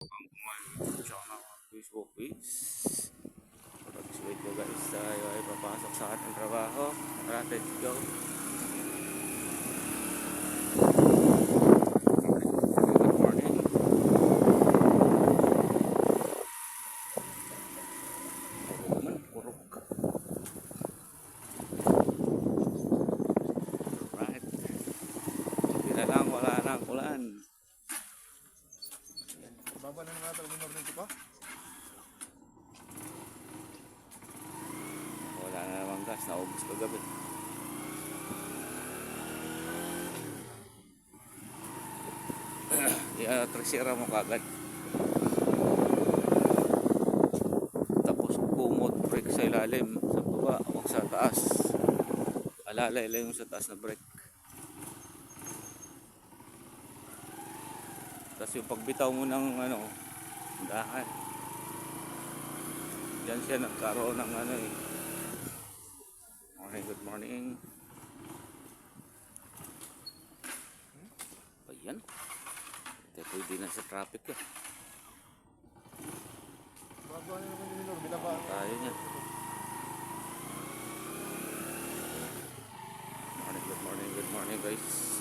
Tsaka Facebook page. Let's wait ko guys, tayo ay papasok sa ating trabaho. Let's go. Good morning. Puro man, puro ka. Right. Hindi na lang, wala na ulan. Baba na nga talaga morning ko pa. Wala na naman gas, naubos kagabi. Tresira mo kagad. Tapos kumot brake sa ilalim, sa baba, huwag sa taas. Alalay lang yung sa taas na brake. Tapos yung pagbitaw mo ng dahan. Diyan siya nagkaroon ng Morning, good morning. Ayan. Ito pwede na sa traffic eh. Baba na naman yung minor, binaba. Tayo niya. Morning, good morning guys.